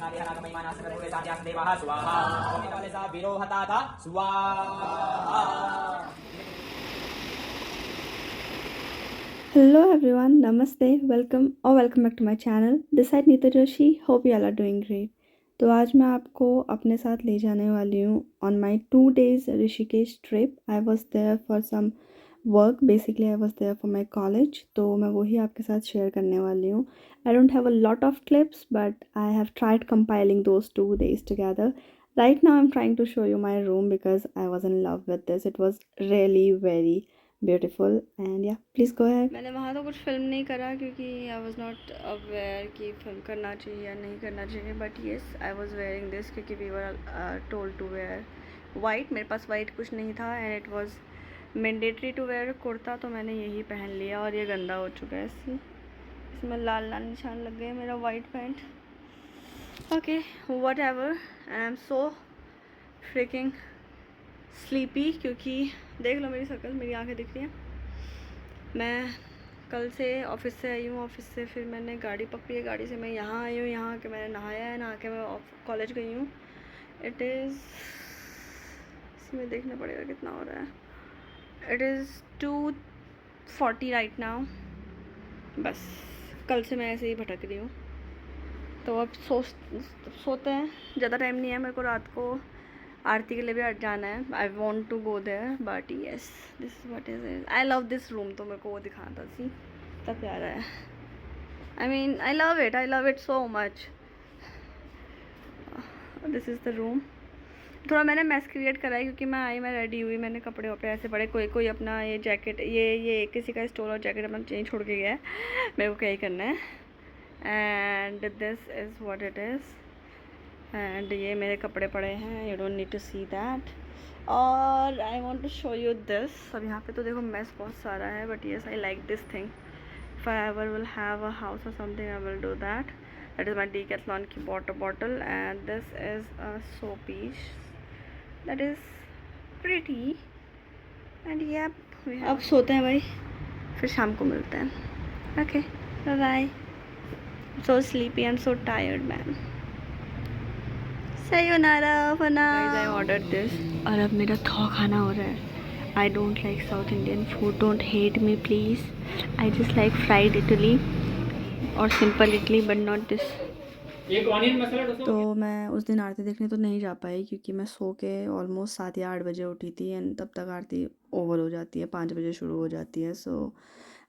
Hello everyone, Namaste, welcome back to my channel. This side Neeta Joshi. Hope you all are doing great. तो आज मैं आपको अपने साथ ले जाने वाली हूँ on my 2 days Rishikesh trip. I was there for some work. Basically I was there for my college. तो मैं वही आपके साथ share करने वाली हूँ. I don't have a lot of clips, but I have tried compiling those 2 days together. Right now I'm trying to show you my room because I was in love with this. It was really very beautiful and yeah, please go ahead. मैंने वहाँ तो कुछ film नहीं करा क्योंकि I was not aware कि film करना चाहिए या नहीं करना चाहिए, but yes I was wearing this क्योंकि we were told to wear white. मेरे पास वाइट कुछ नहीं था and it was mandatory to wear kurta, तो मैंने यही पहन लिया और ये गंदा हो चुका है. इसमें लाल लाल निशान लग गए मेरा white pant. Okay, what ever. I am so fricking sleepy क्योंकि देख लो मेरी शक्ल, मेरी आंखें दिख रही हैं. मैं कल से ऑफिस से आई हूँ. ऑफिस से फिर मैंने गाड़ी पकड़ी है, गाड़ी से मैं यहाँ आई हूँ. यहाँ के मैंने नहाया है, नहा के मैं कॉलेज गई हूँ. इट इज़, इसमें देखना पड़ेगा कितना हो रहा है. It is 2:40 right now. बस कल से मैं ऐसे ही भटक रही हूँ. तो अब सोते हैं. ज़्यादा टाइम नहीं है मेरे को. रात को आरती के लिए भी जाना है. I want to go there but yes, this is what is it. I love this room. तो मेरे को वो दिखाना था. सी इतना प्यारा है. I mean I love it so much. This is the room. थोड़ा मैंने मैस क्रिएट करा है क्योंकि मैं आई, मैं रेडी हुई, मैंने कपड़े वपड़े ऐसे पड़े. कोई अपना ये जैकेट, ये किसी का स्टोल और जैकेट अपना चेंज छोड़ के गया है. मेरे को क्या ही करना है. And this is what it is. And ये मेरे कपड़े पड़े हैं. You don't need to see that. और I want to show you this. अब यहाँ पे तो देखो मैस बहुत सारा है, but yes I like this thing. If I ever will have a house और something I will do that. That is my Decathlon की water bottle. And this is a so piece that is pretty. And ये अब सोते हैं भाई, फिर शाम को मिलते हैं. Okay, bye bye. So sleepy and so tired man. sayonara for now. Guys, I ordered this और अब मेरा थौ खाना हो रहा है. I don't like South Indian food. Don't hate me please. I just like fried idli और simple idli but not this. एक ऑनियन मसाला. तो मैं उस दिन आरती देखने तो नहीं जा पाई क्योंकि मैं सो के ऑलमोस्ट 7 या 8 बजे उठी थी. एंड तब तक आरती ओवर हो जाती है, 5 बजे शुरू हो जाती है. So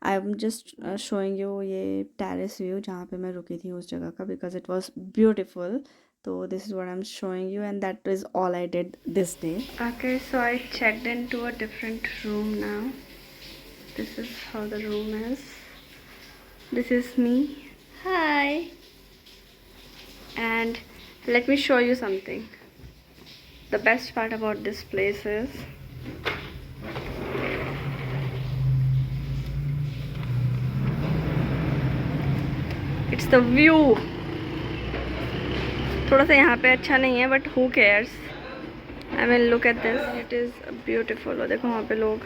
I am just showing you ये टेरेस व्यू जहाँ पे मैं रुकी थी उस जगह का, because it was beautiful. So this is what I'm showing you and that is all I did this day. Okay, so I checked into a different room now. This is how the room is. This is me. Hi. And let me show you something. The best part about this place is it's the view. थोड़ा सा यहाँ पे अच्छा नहीं है but who cares. I mean look at this, it is beautiful. और देखो वहाँ पे लोग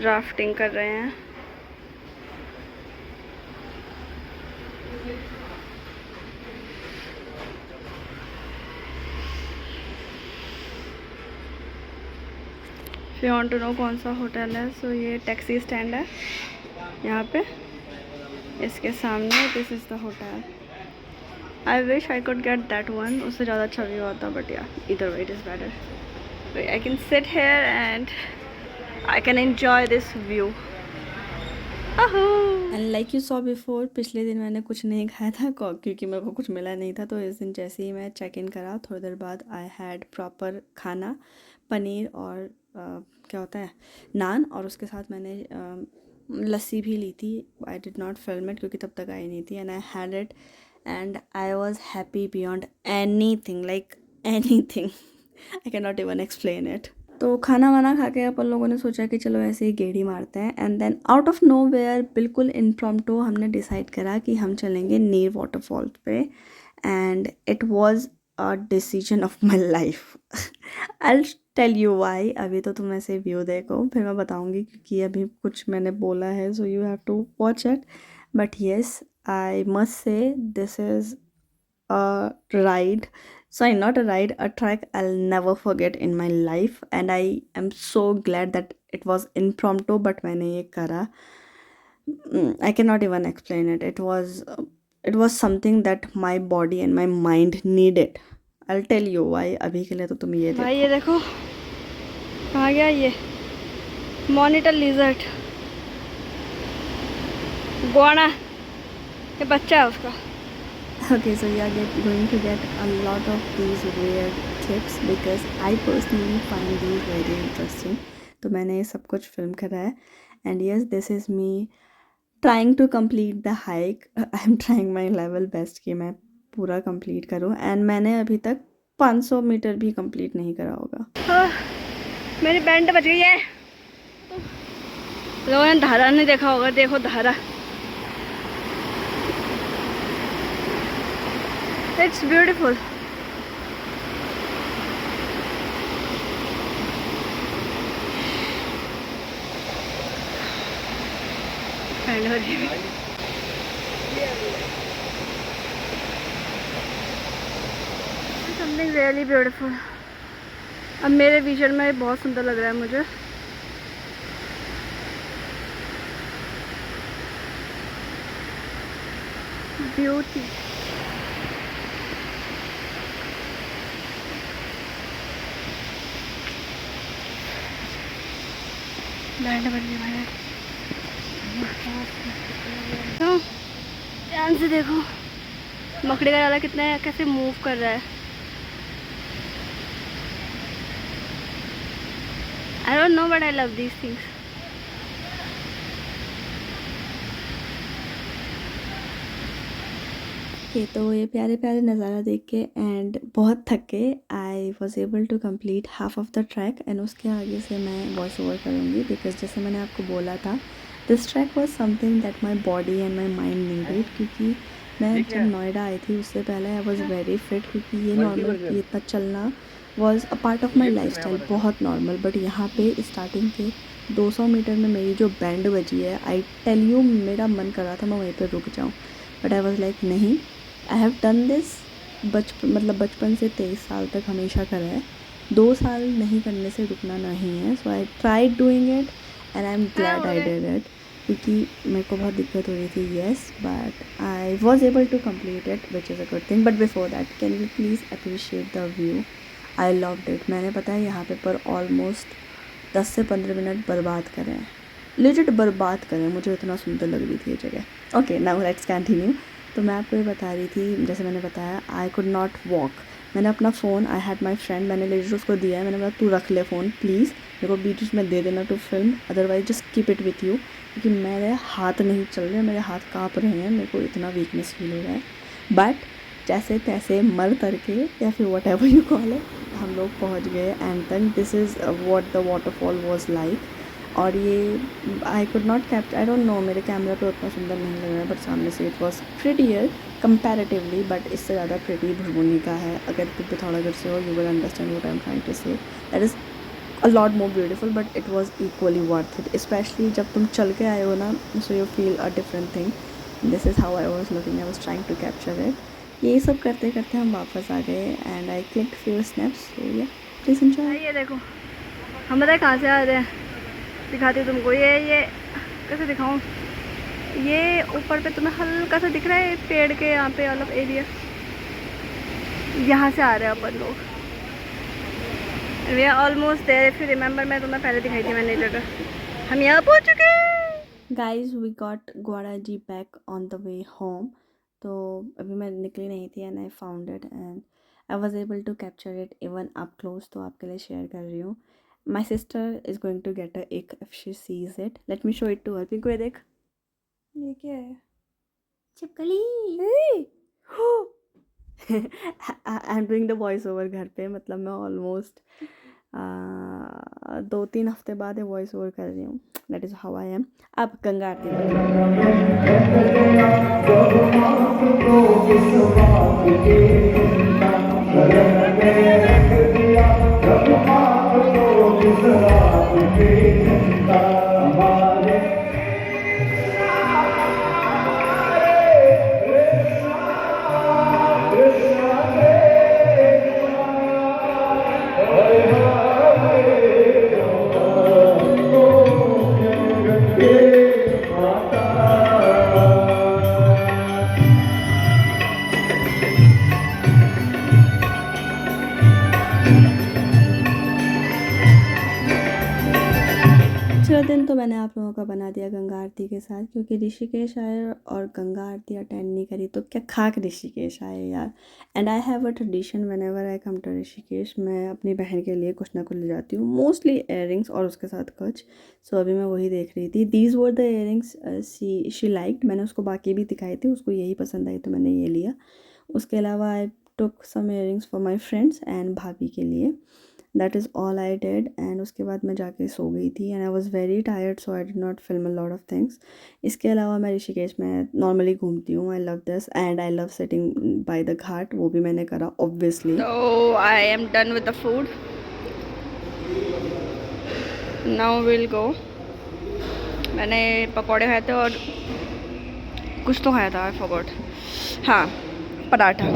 राफ्टिंग कर रहे हैं. If you want to know कौन सा होटल है, सो ये टैक्सी स्टैंड है यहाँ पे, इसके सामने. This is the hotel. I wish I could get that one. उससे ज़्यादा अच्छा व्यू आता, but yeah, either way it is better. I can sit here and I can enjoy this view. And like you saw before, पिछले दिन मैंने कुछ नहीं खाया था क्योंकि मेरे को कुछ मिला नहीं था. तो इस दिन जैसे ही मैं चेक इन करा, थोड़ी देर बाद आई हैड प्रॉपर खाना, पनीर और क्या होता है, नान. और उसके साथ मैंने लस्सी भी ली थी. आई डिड नॉट फिल्म इट क्योंकि तब तक आई नहीं थी. And I had it and I was happy beyond anything, like anything. I cannot even explain it. तो खाना वाना खा के अपन लोगों ने सोचा कि चलो ऐसे ही गेड़ी मारते हैं. And then out of nowhere, बिल्कुल इम्प्रॉम्प्टू, हमने डिसाइड करा कि हम चलेंगे नीर वाटरफॉल पे. And it was a decision of my life. I tell you why. अभी तो तुम ऐसे व्यू देखो, फिर मैं बताऊँगी क्योंकि अभी कुछ मैंने बोला है. So you have to watch it. But yes, I must say this is a ride. Sorry, not a ride, a trek I'll never forget in my life. And I am so glad that it was impromptu, but मैंने ये करा. I cannot even explain it. It was something that my body and my mind needed. I'll tell you why. अभी के लिए तो तुम ये भाई देखो. ये देखो कहाँ गया ये मॉनिटर लिजर्ट गुआना, ये बच्चा है उसका. Okay, so we are going to get a lot of these weird tips because I personally find these very interesting. तो मैंने ये सब कुछ फिल्म करा है. And yes, this is me trying to complete the hike. I'm trying my level best कि मैं पूरा complete करूँ. And मैंने अभी तक 500 मीटर भी complete नहीं करा होगा. मेरी बैंड बच गई है. लोगों ने धारा नहीं देखा होगा, देखो धारा. It's beautiful. बैंड हो रही है. Something really beautiful. अब मेरे विजन में बहुत सुंदर लग रहा है मुझे. ब्यूटी. बैंड बन गई भाई. तो ध्यान से देखो मकड़ी का डाला कितना है, कैसे मूव कर रहा है. I don't know but I love these things. Okay, तो ये प्यारे प्यारे नज़ारा देख के एंड बहुत थक के I was able to complete half of the track. And उसके आगे से मैं वॉइस ओवर करूँगी बिकॉज जैसे मैंने आपको बोला था this track was something that my body and my mind needed. क्योंकि मैं जब नोएडा आई थी उससे पहले आई वॉज वेरी फिट. क्योंकि ये नॉर्मल ये इतना चलना was a part of my life style, बहुत नॉर्मल. बट यहाँ पे स्टार्टिंग के 200 मीटर में मेरी जो बैंड बजी है, आई टेल यू मेरा मन कर रहा था मैं वहीं पे रुक जाऊँ. बट आई वॉज लाइक नहीं, आई हैव डन दिस बचपन से 23 साल तक हमेशा करा है. 2 साल नहीं करने से रुकना नहीं है. So I try doing it and I am glad I did it. क्योंकि मेरे को बहुत दिक्कत हो रही थी. Yes, but I was able to complete it which is a good thing. But before that can you please appreciate the view. I loved it. मैंने पता है यहाँ पे पर ऑलमोस्ट 10 से 15 मिनट बर्बाद करें हैं, लिजिट बर्बाद करें. मुझे इतना सुंदर लग रही थी ये जगह. Okay, now let's continue. तो मैं आपको ये बता रही थी, जैसे मैंने बताया आई कुड नॉट वॉक. मैंने अपना phone, I had my friend, मैंने लिजिट उसको दिया है. मैंने बोला तू रख ले फ़ोन प्लीज़, मेरे को बीच में दे देना to film, otherwise just keep it with you. क्योंकि मेरे हाथ नहीं चल रहे, मेरे हाथ काँप रहे हैं, मेरे को इतना वीकनेस फील हो रहा है. बट जैसे तैसे मर तर के या फिर whatever you call it, हम लोग पहुँच गए and then this is what the waterfall was like. और ये I could not capture, I don't know मेरे कैमरा पे उतना सुंदर नहीं लग रहा है, बट सामने से it was prettier comparatively. But इससे ज़्यादा प्रिटी भुरभुनी का है. अगर तुम पिथौरागढ़ से हो you will understand what I am trying to say. That is a lot more beautiful but it was equally worth it. Especially जब तुम चल के आए हो ना, so you feel a different thing. This is how I was looking, I was trying to capture it. यही सब करते करते हम वापस आ गए and I clicked few snaps. So yeah please enjoy. ये देखो हम बताए कहाँ से आ रहे हैं, दिखाती हूँ तुमको. ये कैसे दिखाऊँ, ये ऊपर पे तुम्हें हल्का सा दिख रहा है पेड़ के यहाँ पे अलग एरिया, यहाँ से आ रहे हैं अपन लोग. We are almost there. If you remember मैं तुम्हें पहले दिखाई थी मैंने जगह. हम यहाँ पहुँच चुके हैं. Guys, we got Gwadaji back on the way home. तो अभी मैं निकली नहीं थी and I found it and I was able to capture it even up close. तो आपके लिए शेयर कर रही हूँ. My sister is going to get a ick if she sees it. Let me show it to her. Pinku ये देख, ये क्या है, छिपकली. I am doing the voice over घर पे. मतलब मैं ऑलमोस्ट 2-3 हफ्ते बाद ये वॉइस ओवर कर रही हूँ. That is how I am. अब गंगा आरती दिन तो मैंने आप लोगों का बना दिया गंगा आरती के साथ, क्योंकि ऋषिकेश आए और गंगा आरती अटेंड नहीं करी तो क्या खाक ऋषिकेश आए यार। And I have a tradition, whenever I come to Rishikesh मैं अपनी बहन के लिए कुछ ना कुछ ले जाती हूँ, मोस्टली इयररिंग्स और उसके साथ कुछ। सो अभी मैं वही देख रही थी, these were the earrings she liked. मैंने उसको बाकी भी दिखाई थी, उसको यही पसंद आई तो मैंने ये लिया। उसके अलावा I took some earrings for my friends and भाभी के लिए। That is all I did. And उसके बाद मैं जाके सो गई थी and I was very tired, so I did not film a lot of things. इसके अलावा मैं ऋषिकेश में नॉर्मली घूमती हूँ, I love this and I love sitting by the ghat, वो भी मैंने करा ऑब्वियसली। तो I am done with the food, now will go. मैंने पकौड़े खाए थे और कुछ तो खाया था, आई फॉरगॉट, हाँ पराठा।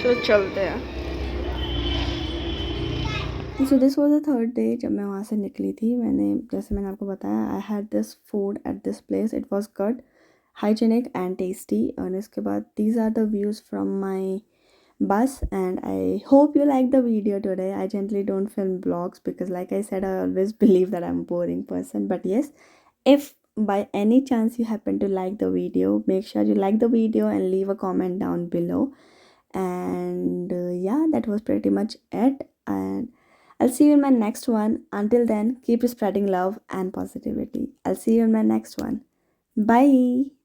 तो चलते हैं। So this was the third day जब मैं वहाँ से निकली थी। जैसे मैंने आपको बताया, I had this food at this place, it was good, hygienic and tasty. और इसके बाद these are the views from my bus, and I hope you like the video today. I generally don't film vlogs because like I said, I always believe that I'm a boring person, but yes, if by any chance you happen to like the video, make sure you like the video and leave a comment down below. And yeah, that was pretty much it, and I'll see you in my next one. Until then, keep spreading love and positivity. I'll see you in my next one. Bye.